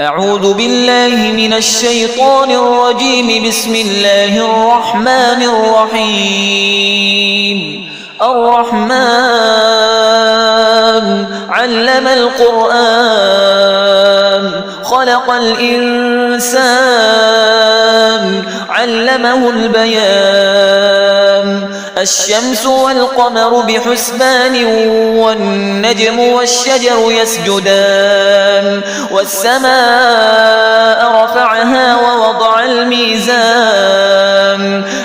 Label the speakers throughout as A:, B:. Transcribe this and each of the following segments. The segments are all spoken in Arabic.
A: أعوذ بالله من الشيطان الرجيم. بسم الله الرحمن الرحيم. الرحمن علم القرآن خلق الإنسان علمه البيان. الشمس والقمر بحسبان والنجم والشجر يسجدان. والسماء رفعها ووضع الميزان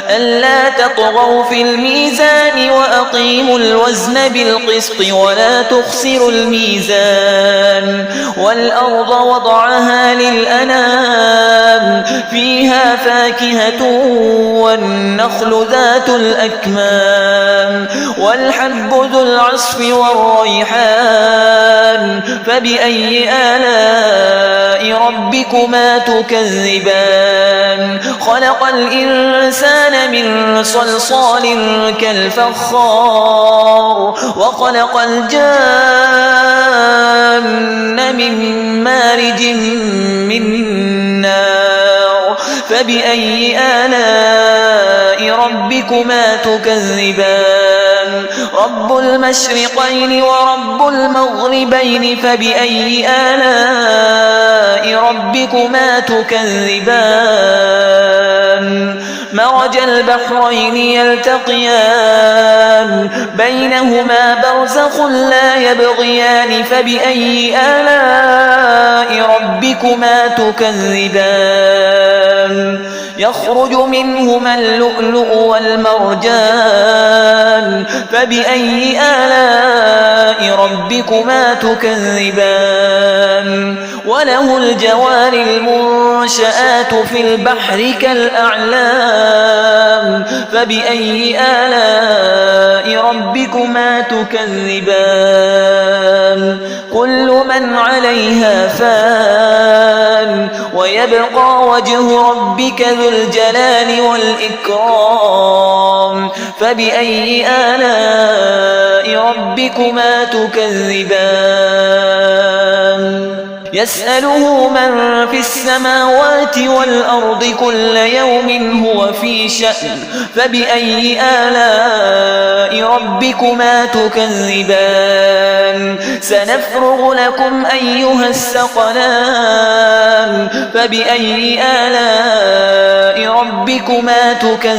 A: ألا تطغوا في الميزان وأقيموا الوزن بالقسط ولا تخسروا الميزان. والأرض وضعها للأنام فيها فاكهة والنخل ذات الأكمام والحب ذو العصف والريحان. فبأي آلاء ربكما تكذبان؟ خلق الإنسان من صلصال كالفخار وخلق الجان من مارج من نار. فبأي آلاء ربكما تكذبان؟ رب المشرقين ورب المغربين. فبأي آلاء ربكما تكذبان؟ مرج البحرين يلتقيان بينهما برزخ لا يبغيان. فبأي آلاء ربكما تكذبان؟ يخرج منهما اللؤلؤ والمرجان. فبأي آلاء ربكما تكذبان؟ وله الجوار المنشآت في البحر كالأعلام. فبأي آلاء ربكما تكذبان؟ كل من عليها فان ويبقى وجه ربك ذو الجلال والإكرام. فبأي آلاء ربكما تكذبان؟ يسأله من في السماوات والأرض كل يوم هو في شأن. فبأي آلاء ربكما تكذبان؟ سنفرغ لكم أيها الثقلان. فبأي آلاء ربكما تكذبان؟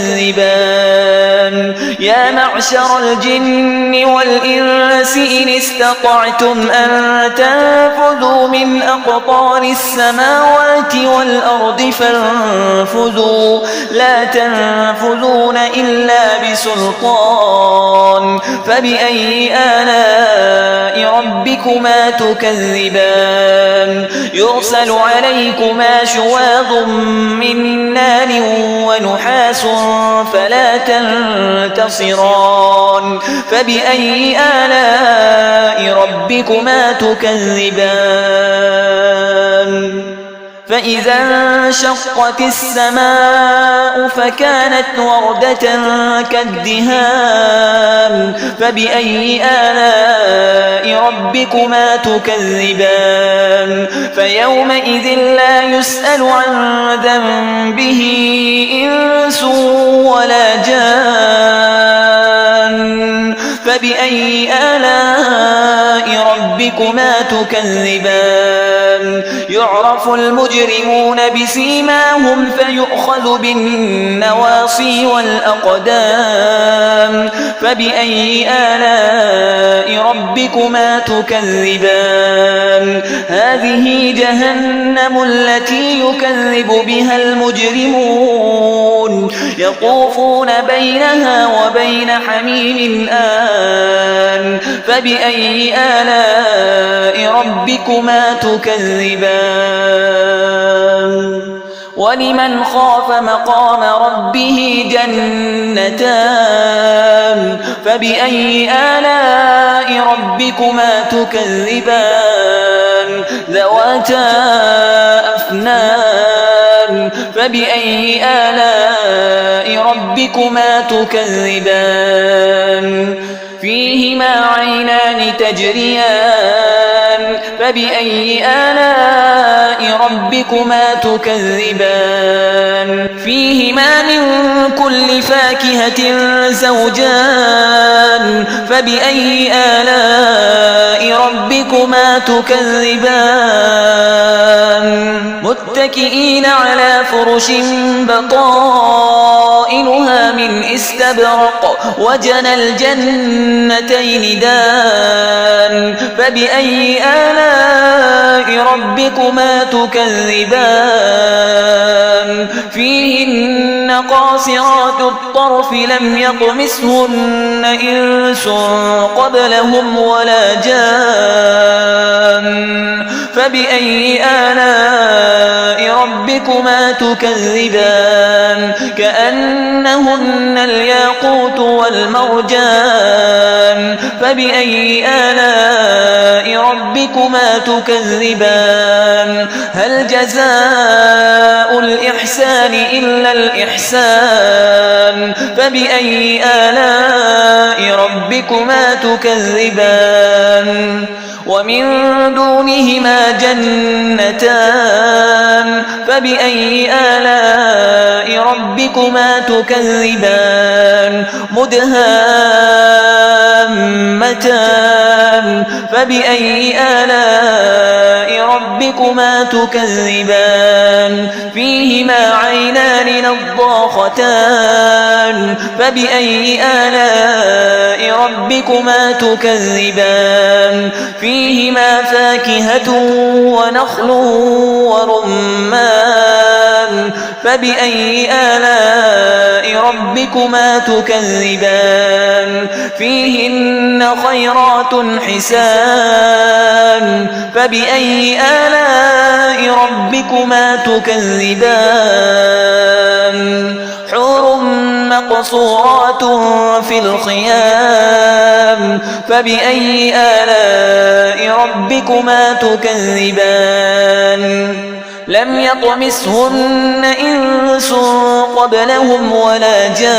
A: يا معشر الجن والإنس إن استطعتم أن تنفذوا من أقطار السماوات والأرض فانفذوا لا تنفذون إلا بسلطان. فبأي آلاء ربكما تكذبان؟ يرسل عليكما شواظ من نار ونحاس فلا تنتصران. فبأي آلاء ربكما تكذبان؟ فإذا انشقت السماء فكانت وردة كالدهان. فبأي آلاء ربكما تكذبان؟ فيومئذ لا يسأل عن ذنبه إنس ولا جان. فبأي آلاء ربكما تكذبان؟ يعرف المجرمون بسيماهم فيؤخذ بالنواصي والأقدام. فبأي آلاء ربكما تكذبان؟ هذه جهنم التي يكذب بها المجرمون يطوفون بينها وبين حميم آن. فبأي آلاء ربكما تكذبان؟ ولمن خاف مقام ربه جنتان. فبأي آلاء ربكما تكذبان؟ ذواتا أفنان. فبأي آلاء ربكما تكذبان؟ فيهما عينان تجريان فبأي آلاء ربكما تكذبان فيهما من كل فاكهة زوجان فبأي آلاء ربكما تكذبان متكئين على فرش بطائنها من استبرق وجنى الجنتين دان فبأي آلاء ربكما تكذبان فيهن قاصرات الطرف لم يطمثهن إنس قبلهم ولا جان فبأي آلاء ربكما تكذبان كأنهن الياقوت والمرجان فبأي آلاء ربكما تكذبان هل جزاء الإحسان إلا الإحسان فبأي آلاء ربكما تكذبان ومن دونهما جنتان فبأي آلاء ربكما تكذبان مدهامتان فبأي آلاء ربكما تكذبان فيهما عينان نضاختان فبأي آلاء ربكما تكذبان فيهما فاكهة ونخل ورمان فبأي آلاء ربكما تكذبان فيهن خيرات حسان فبأي آلاء ربكما تكذبان حور مقصورات في الخيام فبأي آلاء ربكما تكذبان لم يطمثهن إنس قبلهم ولا جان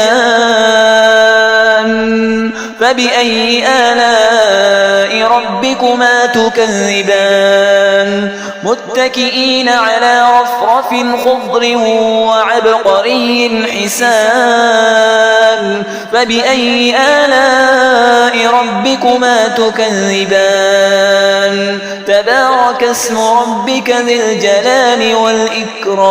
A: فبأي آلاء ربكما تكذبان متكئين على رفرف خضر وعبقري حسان فبأي آلاء ربكما تكذبان تبارك اسم ربك ذي الجلال والإكرام